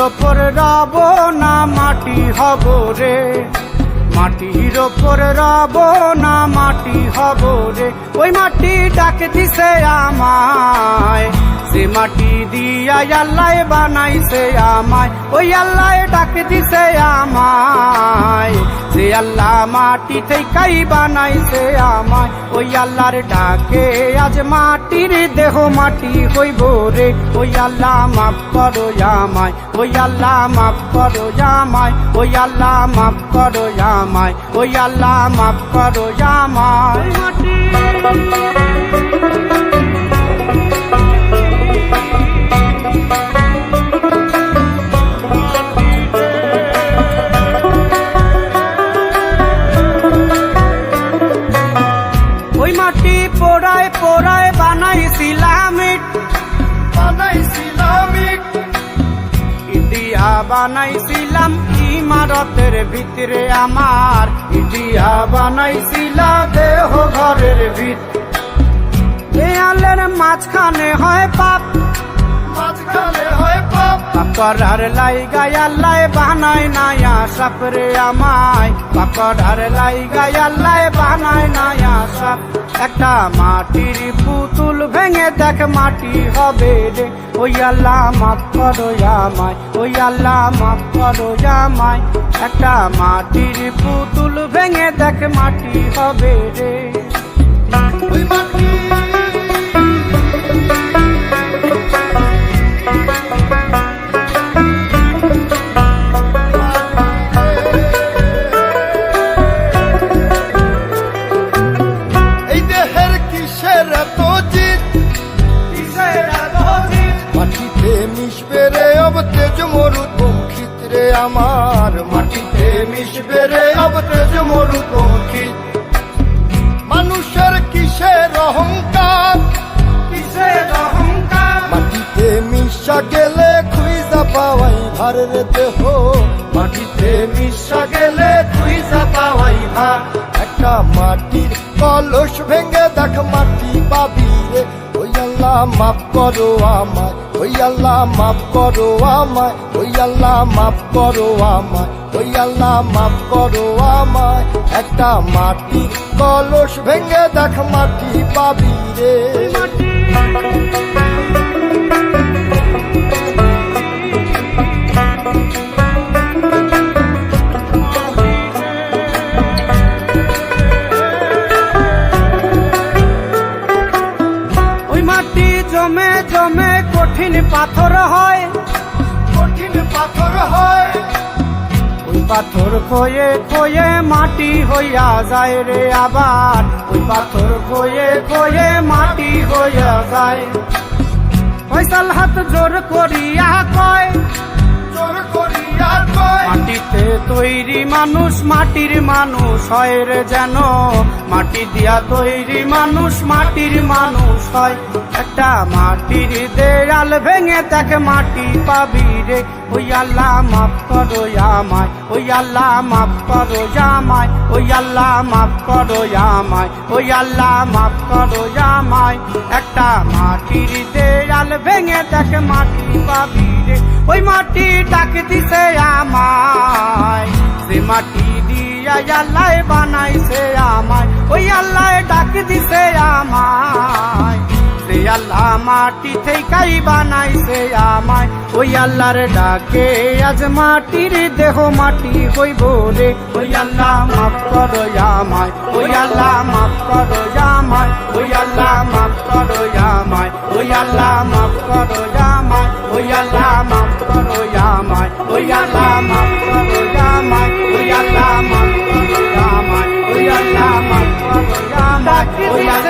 ওপর রব না মাটি হব রে, মাটির ওপর রব না মাটি হব রে। ওই মাটি ডাকে দিছে আমায়, সে মাটি দিয়া আল্লাহ বানাইছে আমায়। ওই আল্লাহ ডাকে দিছে আমায়, যে আল্লাহ মাটি থেকেই বানাইছে আমায়। ওই আল্লাহর ডাকে আজ মাটির দেহ মাটি হইব রে। ওই আল্লাহ মাফ করো আমায়, ওই আল্লাহ মাফ করো আমায়, ওই আল্লাহ মাফ করো আমায়, ওই আল্লাহ মাফ করো আমায়। ওই মাটি পোড়ায় পোড়ায় বানাইছিলাম ইট, ইটিয়া বানাইছিলাম ইমারতের ভিতরে আমার, ইটিয়া বানাইছিলাম দেহ ঘরের ভিত। দেয়ালের মাঝখানে হয় পাপ, মাঝখানে হয় পাপ, পাকড়ার লাইগায় আল্লাহ বানায় নায়া সাপ রে আমায়, পাকড়ার লাইগায় আল্লাহ বানায় নায়া সাপ। একটা মাটির পুতুল ভেঙে দেখ মাটি হবে রে। ওই আল্লাহ মাফ করো আমায়, ওই আল্লাহ মাফ করো আমায়। একটা মাটির পুতুল ভেঙে দেখ মাটি হবে রে। ওই মাটি আমার, মাটিতে মিশবে রে অব তেজ মরুপঙ্খিত। মানুষের কিসের অহংকার, কিসের অহংকার, মাটিতে মিশা গেলে খুঁজা পাওয়াই ভার রে দেহ, মাটিতে মিশা গেলে খুঁজা পাওয়াই ভার। একটা মাটির কলস ভেঙে দেখ মাটি পাবি রে। ওই আল্লাহ মাফ করো আমায়, ওই আল্লাহ মাফ করো আমায়, ওই আল্লাহ মাফ করো আমায়, ওই আল্লাহ মাফ করো আমায়। একটা মাটির কলস ভেঙে দেখ মাটি পাবি রে। জমে জমে কঠিন পাথর হয়, কঠিন পাথর হয়। ওই পাথর খয়ে খয়ে মাটি হইয়া যায় রে আবার, ওই পাথর খয়ে খয়ে মাটি হইয়া যায়। ফয়সাল হাত জোর করিয়া কয়, জোর করিয়া কয়, মাটিতে তৈরি মানুষ মাটির মানুষ হয় রে যেন, মাটি দিয়া তৈরি মানুষ মাটির মানুষ হয়। একটা মাটির দেয়াল ভেঙে তাকে মাটি পাবি রে। ওই আল্লাহ মাফ করো আমায়, ওই আল্লাহ মাফ করো আমায়, ওই আল্লাহ মাফ করো আমায়, ওই আল্লাহ মাফ করো আমায়। একটা মাটির দেয়াল ভেঙে তাকে মাটি পাবি রে। ওই মাটি ডাকে দিছে আমায়, সে মাটি দিয়া আল্লাহ বানাইছে আমায়। ওই আল্লাহ ডাকে দিছে আমায়, সে আল্লাহ মাটি থেকেই বানাইছে আমায়। ওই আল্লাহর ডাকে আজ মাটির দেহ মাটি হইব রে। ওই আল্লাহ মাফ করো আমায়, ওই আল্লাহ মাফ করো আমায়, ওই আল্লাহ মাফ করো আমায়, ওই আল্লাহ মাফ করো আমায়, ওই আল্লাহ মাফ করো আমায়, ওই আল্লাহ মাফ করো আমায়, ওই আল্লাহ মাফ করো আমায়, ওই আল্লাহ মাফ করো আমায়।